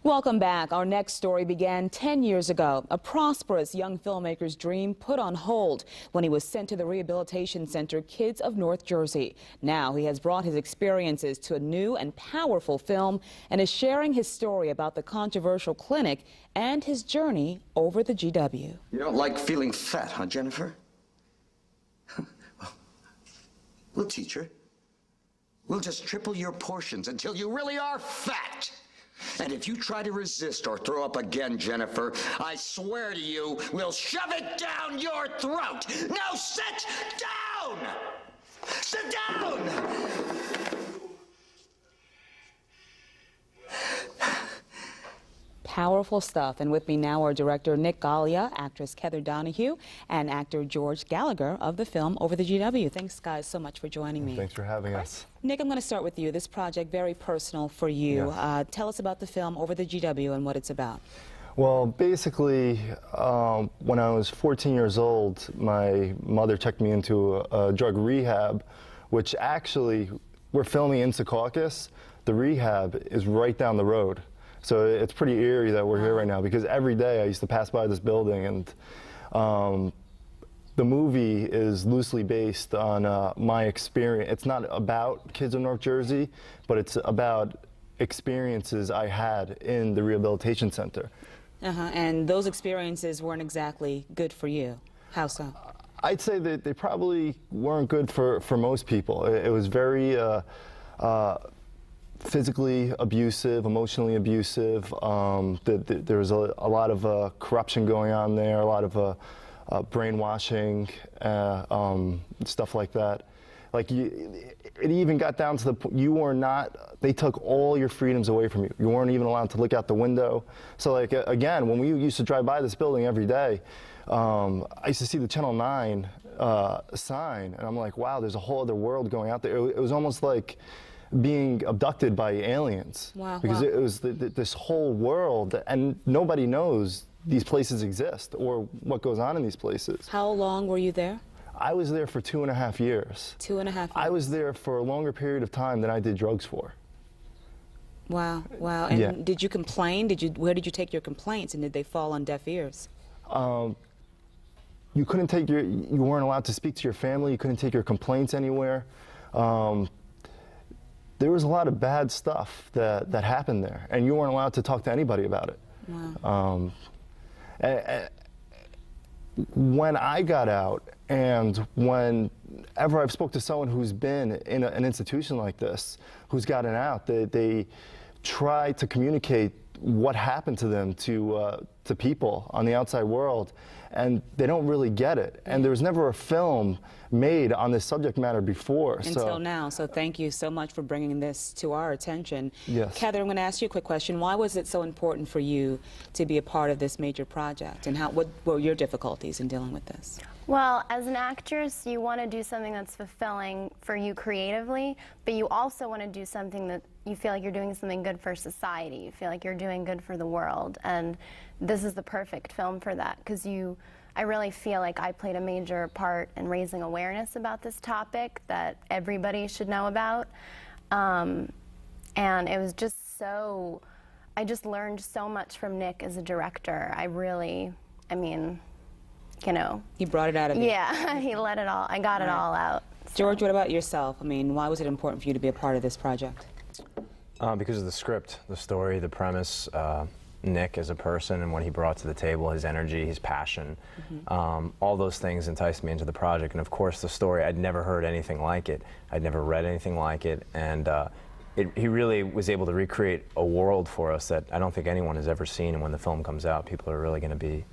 Welcome back. Our next story began 10 years ago. A prosperous young filmmaker's dream put on hold when he was sent to the rehabilitation center Kids of North Jersey. Now he has brought his experiences to a new and powerful film and is sharing his story about the controversial clinic and his journey over the GW. You don't like feeling fat, huh, Jennifer? Well, we'll teach her. We'll just triple your portions until you really are fat. And if you try to resist or throw up again, Jennifer, I swear to you, we'll shove it down your throat. Now sit down! Sit down! Powerful stuff. And with me now are director Nick Gaglia, actress Kether Donohue, and actor George Gallagher of the film Over the GW. Thanks, guys, so much for joining me. Thanks for having us. Nick, I'm going to start with you. This project, very personal for you. Yes. Tell us about the film Over the GW and what it's about. Well, basically, when I was 14 years old, my mother checked me into a drug rehab, which actually, we're filming in Secaucus. The rehab is right down the road. So it's pretty eerie that we're here right now, because every day I used to pass by this building, and the movie is loosely based on my experience. It's not about Kids of North Jersey, but it's about experiences I had in the rehabilitation center. And those experiences weren't exactly good for you. How so? I'd say that they probably weren't good for most people. It was very physically abusive, emotionally abusive. There was a lot of corruption going on there, a lot of brainwashing, stuff like that. Like, it even got down to the point they took all your freedoms away from you. You weren't even allowed to look out the window. So, like, again, when we used to drive by this building every day, I used to see the Channel 9 sign, and I'm like, wow, there's a whole other world going out there. It was almost like being abducted by aliens. Wow. Because it was this whole world, and nobody knows these places exist or what goes on in these places. How long were you there? I was there for 2.5 years. 2.5 years. I was there for a longer period of time than I did drugs for. Wow, wow. And did you complain? Where did you take your complaints, and did they fall on deaf ears? You couldn't you weren't allowed to speak to your family. You couldn't take your complaints anywhere. There was a lot of bad stuff that happened there, and you weren't allowed to talk to anybody about it. Wow. When I got out, and whenever I've spoke to someone who's been in an institution like this, who's gotten out, they try to communicate what happened to them to people on the outside world, and they don't really get it. And there was never a film made on this subject matter before. Until now, so thank you so much for bringing this to our attention. Yes. Kether, I'm going to ask you a quick question. Why was it so important for you to be a part of this major project, and what were your difficulties in dealing with this? Well, as an actress, you want to do something that's fulfilling for you creatively, but you also want to do something that you feel like you're doing something good for society. You feel like you're doing good for the world, and this is the perfect film for that, because I really feel like I played a major part in raising awareness about this topic that everybody should know about. And it was just I just learned so much from Nick as a director. I mean, you know. He brought it out of you. Yeah, he let it all, I got it all out. So. George, what about yourself? I mean, why was it important for you to be a part of this project? Because of the script, the story, the premise, Nick as a person and what he brought to the table, his energy, his passion, all those things enticed me into the project. And of course the story, I'd never heard anything like it. I'd never read anything like it. And he really was able to recreate a world for us that I don't think anyone has ever seen. And when the film comes out, people are really going to be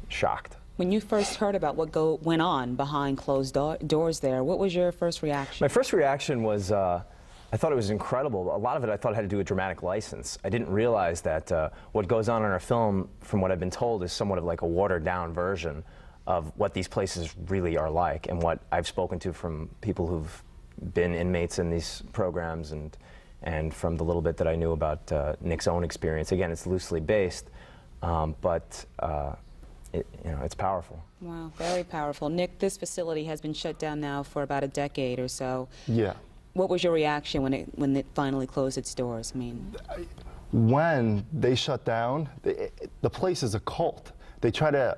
shocked. When you first heard about what went on behind closed doors there, what was your first reaction? My first reaction was, I thought it was incredible. A lot of it I thought had to do with dramatic license. I didn't realize that what goes on in our film, from what I've been told, is somewhat of like a watered-down version of what these places really are like, and what I've spoken to from people who've been inmates in these programs, and from the little bit that I knew about Nick's own experience. Again, it's loosely based, but it's powerful. Wow, very powerful. Nick, this facility has been shut down now for about a decade or so. Yeah. What was your reaction when it finally closed its doors? I mean, when they shut down, the place is a cult. They try to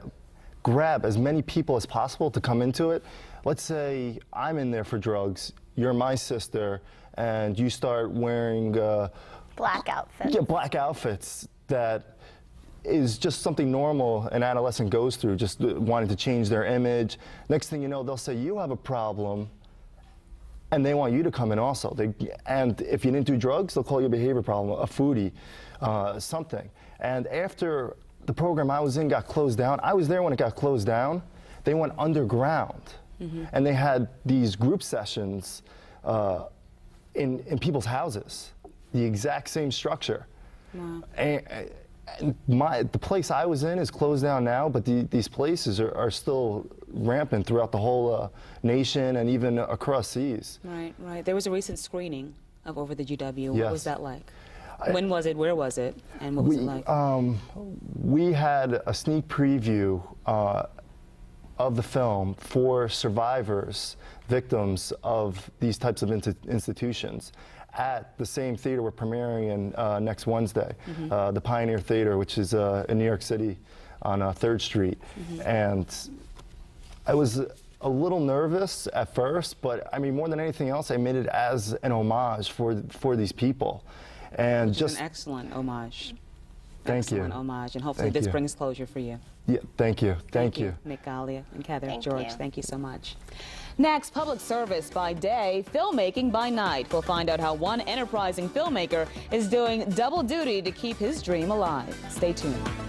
grab as many people as possible to come into it. Let's say I'm in there for drugs, you're my sister, and you start wearing black outfits. Yeah, black outfits that is just something normal an adolescent goes through, just wanting to change their image. Next thing you know, they'll say, you have a problem, and they want you to come in also. And if you didn't do drugs, they'll call you a behavior problem, a foodie, something. And after the program I was in got closed down, I was there when it got closed down, they went underground. And they had these group sessions in people's houses, the exact same structure. Wow. And the place I was in is closed down now, but these places are still rampant throughout the whole nation and even across seas. Right, right. There was a recent screening of Over the GW. What Yes. was that like? When was it? Where was it? And what was it like? We had a sneak preview of the film for survivors, victims of these types of institutions, at the same theater we're premiering in next Wednesday, the Pioneer Theater, which is in New York City on 3rd Street. And I was a little nervous at first, but I mean, more than anything else, I made it as an homage for these people. And Which just is an excellent homage. Thank you. Excellent homage, and hopefully Thank this you. brings closure for you. Yeah, thank you. Thank you. Nick Gaglia and Kether, Thank George, you. thank you so much. Next, public service by day, filmmaking by night. We'll find out how one enterprising filmmaker is doing double duty to keep his dream alive. Stay tuned.